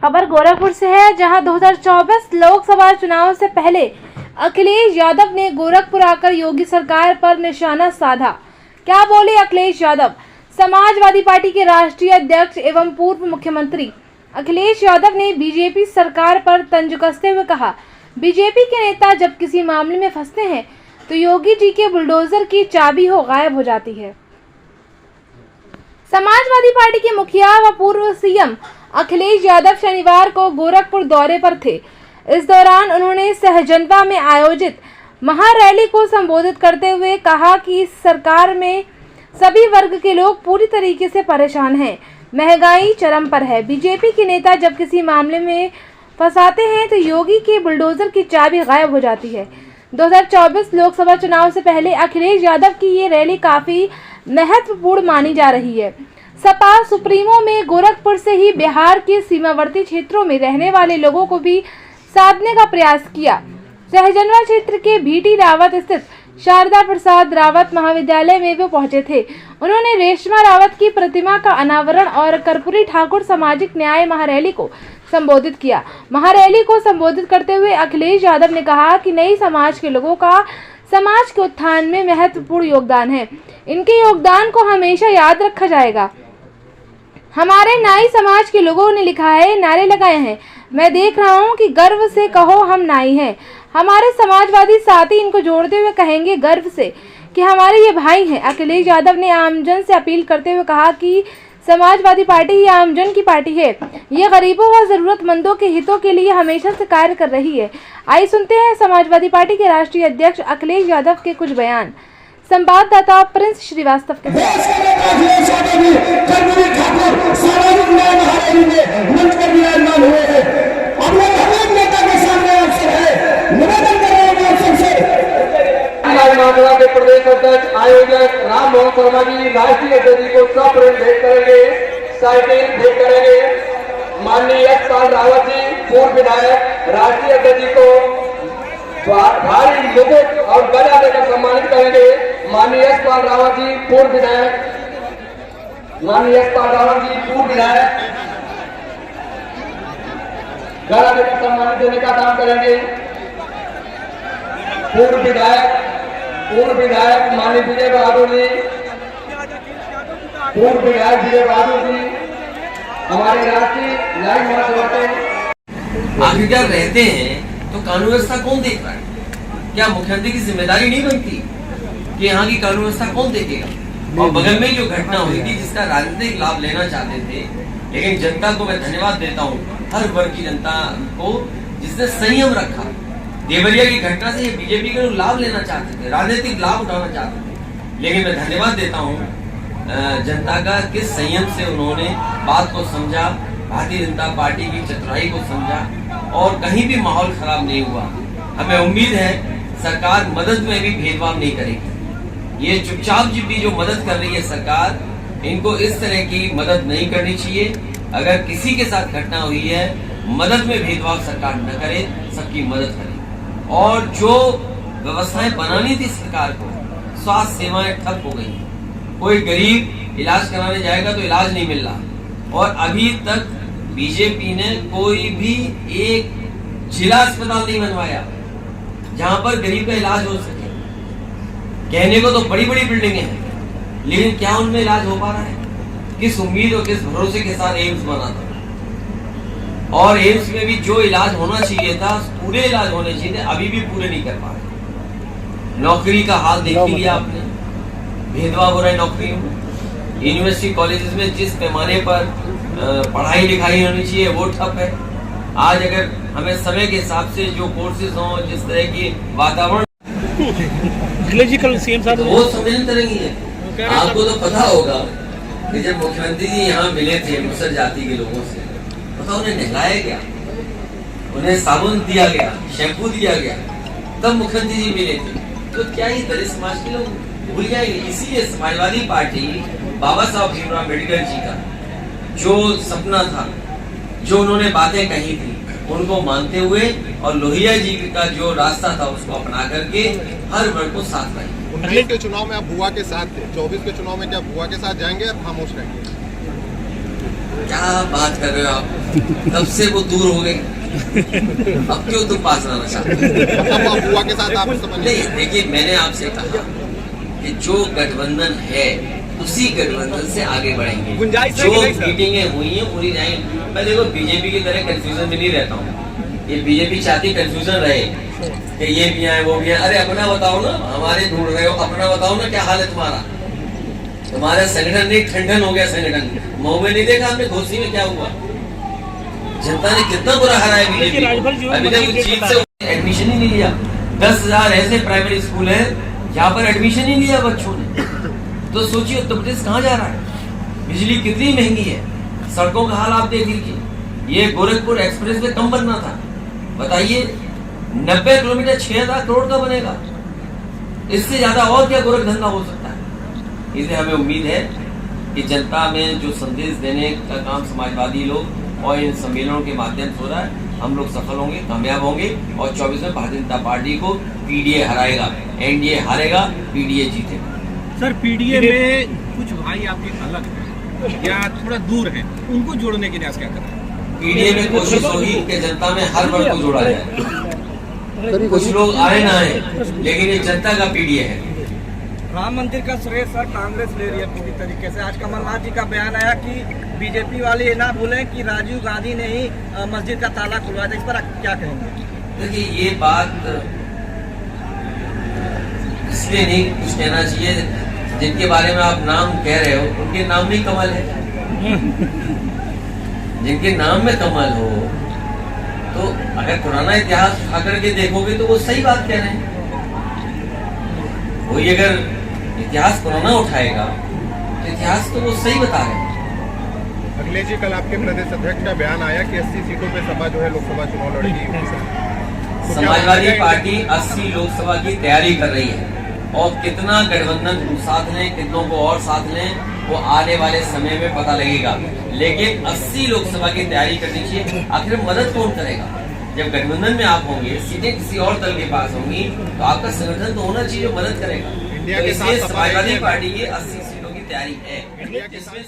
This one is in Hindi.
खबर गोरखपुर से है, जहां 2024 लोकसभा चुनाव से पहले अखिलेश यादव ने गोरखपुर आकर योगी सरकार पर निशाना साधा। क्या बोले अखिलेश यादव? समाजवादी पार्टी के राष्ट्रीय अध्यक्ष एवं पूर्व मुख्यमंत्री अखिलेश यादव ने बीजेपी सरकार पर तंज कसते हुए कहा, बीजेपी के नेता जब किसी मामले में फंसते हैं तो योगी जी के बुलडोजर की चाबी गायब हो जाती है। समाजवादी पार्टी के मुखिया व पूर्व सीएम अखिलेश यादव शनिवार को गोरखपुर दौरे पर थे। इस दौरान उन्होंने सहजनता में आयोजित महारैली को संबोधित करते हुए कहा कि इस सरकार में सभी वर्ग के लोग पूरी तरीके से परेशान हैं, महंगाई चरम पर है। बीजेपी के नेता जब किसी मामले में फंसाते हैं तो योगी के बुलडोजर की चाबी गायब हो जाती है। 2024 लोकसभा चुनाव से पहले अखिलेश यादव की ये रैली काफी महत्वपूर्ण मानी जा रही है। सपा सुप्रीमो में गोरखपुर से ही बिहार के सीमावर्ती क्षेत्रों में रहने वाले लोगों को भी साधने का प्रयास किया। सहजनवा क्षेत्र के भीटी रावत स्थित शारदा प्रसाद रावत महाविद्यालय में वो पहुंचे थे। उन्होंने रेशमा रावत की प्रतिमा का अनावरण और कर्पूरी ठाकुर सामाजिक न्याय महारैली को संबोधित किया। महारैली को संबोधित करते हुए अखिलेश यादव ने कहा कि नई समाज के लोगों का समाज के उत्थान में महत्वपूर्ण योगदान है। इनके योगदान को हमेशा याद रखा जाएगा। हमारे नाई समाज के लोगों ने लिखा है, नारे लगाए हैं। मैं देख रहा हूं कि गर्व से कहो हम नाई हैं। हमारे समाजवादी साथी इनको जोड़ते हुए कहेंगे गर्व से कि हमारे ये भाई हैं। अखिलेश यादव ने आमजन से अपील करते हुए कहा कि समाजवादी पार्टी ही आमजन की पार्टी है। ये गरीबों व जरूरतमंदों के हितों के लिए हमेशा से कार्य कर रही है। आइए सुनते हैं समाजवादी पार्टी के राष्ट्रीय अध्यक्ष अखिलेश यादव के कुछ बयान। संवाददाता प्रिंस श्रीवास्तव के साथ। के प्रदेश अध्यक्ष आयोजक राम मोहन शर्मा जी राष्ट्रीय अध्यक्ष को सप्रेम भेंट करेंगे, साइकिल भेंट करेंगे। माननीय यश पाल रावत जी पूर्व विधायक राष्ट्रीय अध्यक्ष को भारी मुकुट और गदा देकर सम्मानित करेंगे। माननीय यश पाल रावत जी पूर्व विधायक, माननीय यश पाल रावत जी पूर्व विधायक गदा देकर सम्मानित देने का काम करेंगे। पूर्व विधायक माननीय विजय बहादुर जी, पूर्व विधायक विजय बहादुर जी हमारे राष्ट्रीय न्याय महासभा के आखिरकार रहते हैं तो कानून व्यवस्था कौन देख रहा है? क्या मुख्यमंत्री की जिम्मेदारी नहीं बनती कि यहाँ की कानून व्यवस्था कौन देखेगा? और बगल में जो घटना हुई थी जिसका राजनीतिक लाभ लेना चाहते थे, लेकिन जनता को मैं धन्यवाद देता हूँ, हर वर्ग की जनता को जिसने संयम रखा। देवरिया की घटना से बीजेपी के लोग लाभ लेना चाहते थे, राजनीतिक लाभ उठाना चाहते थे, लेकिन मैं धन्यवाद देता हूँ जनता का किस संयम से उन्होंने बात को समझा, भारतीय जनता पार्टी की चतुराई को समझा और कहीं भी माहौल खराब नहीं हुआ। हमें उम्मीद है सरकार मदद में भी भेदभाव नहीं करेगी। ये चुपचाप भी जो मदद कर रही है सरकार, इनको इस तरह की मदद नहीं करनी चाहिए। अगर किसी के साथ घटना हुई है, मदद में भेदभाव सरकार न करे, सबकी मदद करे। और जो व्यवस्थाएं बनानी थी सरकार को, स्वास्थ्य सेवाएं ठप हो गई। कोई गरीब इलाज कराने जाएगा तो इलाज नहीं मिल रहा और अभी तक बीजेपी ने कोई भी एक जिला अस्पताल नहीं बनवाया जहां पर गरीब का इलाज हो सके। कहने को तो बड़ी बड़ी बिल्डिंगें हैं, लेकिन क्या उनमें इलाज हो पा रहा है? किस उम्मीद और किस भरोसे के साथ एम्स बना था और एम्स में भी जो इलाज होना चाहिए था, पूरे इलाज होने चाहिए थे, अभी भी पूरे नहीं कर पा रहे। नौकरी का हाल देख लिया आपने, भेदभाव हो रहा है नौकरियों में। यूनिवर्सिटी कॉलेजेस में जिस पैमाने पर पढ़ाई लिखाई होनी चाहिए वो ठप है। आज अगर हमें समय के हिसाब से जो कोर्सेज हों, जिस तरह की वातावरण वो सम्मेलन करेंगी है। आपको तो पता होगा कि जब मुख्यमंत्री जी यहाँ मिले थे मुसर जाति के लोगों से, पता उन्हें नहलाया गया, उन्हें साबुन दिया गया, शैम्पू दिया गया, तब मुख्यमंत्री जी मिले थे। तो क्या ये दलित समाज के लोग भूल जाएंगे? इसीलिए समाजवादी पार्टी बाबा साहब भीमराव अम्बेडकर जी का जो सपना था, जो उन्होंने बातें कही थी, उनको मानते हुए और लोहिया जी का जो रास्ता था उसको अपना करके हर वर्ग को साथ लाई। 19 के चुनाव में आप बुआ के साथ थे, 24 के चुनाव में क्या बुआ के साथ जाएंगे और खामोश रहेंगे? क्या साहब बात कर रहे हो आप, तब से वो दूर हो गए, अब क्यों तुम पास लाना चाहते हो? के साथ आप नहीं, देखिए मैंने आपसे कहा कि जो गठबंधन है उसी गठबंधन से आगे बढ़ेंगे। जो मीटिंगें हुई हैं पूरी जाएंगी। मैं देखो बीजेपी की तरह कंफ्यूजन में नहीं रहता हूँ। ये बीजेपी चाहती कंफ्यूजन रहे कि ये भी आए वो भी आए। अरे अपना बताओ ना, हमारे ढूंढ रहे हो, अपना बताओ ना क्या हाल है तुम्हारा। तुम्हारा संगठन नहीं ठंडन हो गया संगठन। मऊ में नहीं देखा हमने घोसी में क्या हुआ, जनता ने कितना बुरा हराया बीजेपी। अभी तक जीत से एडमिशन ही नहीं लिया। 10,000 ऐसे प्राइमरी स्कूल है जहाँ पर एडमिशन ही लिया बच्चों ने। तो सोचिए उत्तर प्रदेश कहाँ जा रहा है। बिजली कितनी महंगी है, सड़कों का हाल आप देख लीजिए। ये गोरखपुर एक्सप्रेस वे कम बनना था, बताइए 90 किलोमीटर 6,000 करोड़ का बनेगा। इससे ज्यादा और क्या गोरख धंधा हो सकता है। इसलिए हमें उम्मीद है कि जनता में जो संदेश देने का काम समाजवादी लोग और इन सम्मेलनों के माध्यम से हो रहा है, हम लोग सफल होंगे, कामयाब होंगे और 24 में भारतीय जनता पार्टी को पीडीए हराएगा, एनडीए हारेगा, पीडीए जीतेगा। सर पीडीए में कुछ भाई आपके अलग हैं या थोड़ा दूर हैं, उनको जोड़ने के प्रयास क्या कर रहे हैं? पीडीए में कोशिश होगी कि जनता में हर वर्ग को जोड़ा जाए। कुछ लोग आए ना आए, लेकिन ये जनता का पीडीए है। राम मंदिर का श्रेय सर कांग्रेस ले रही है पूरी तरीके से। आज कमलनाथ जी का बयान आया कि बीजेपी वाले ये ना बोले कि राजीव गांधी ने ही मस्जिद का ताला खुलवाया था। इस पर क्या कहेंगे? देखिए ये बात इसलिए नहीं कुछ कहना चाहिए, जिनके बारे में आप नाम कह रहे हो उनके नाम में कमल है। जिनके नाम में कमल हो तो अगर पुराना इतिहास उठा करके देखोगे तो वो सही बात कह रहे हैं। वही अगर इतिहास पुराना उठाएगा तो इतिहास तो वो सही बता रहे हैं। अखिलेश जी, कल आपके प्रदेश अध्यक्ष का बयान आया कि 80 सीटों पे सपा जो है लोकसभा चुनाव लड़ेगी। समाजवादी पार्टी 80 लोकसभा की तैयारी कर रही है और कितना गठबंधन साथ लें, कितनों को और साथ लें, वो आने वाले समय में पता लगेगा। लेकिन 80 लोकसभा की तैयारी करनी चाहिए। आखिर मदद कौन करेगा? जब गठबंधन में आप होंगे, सीटें किसी और दल के पास होंगी, तो आपका संगठन तो होना चाहिए जो मदद करेगा। इंडिया तो के इसलिए साथ समाजवादी पार्टी की 80 सीटों की तैयारी है, जिसमें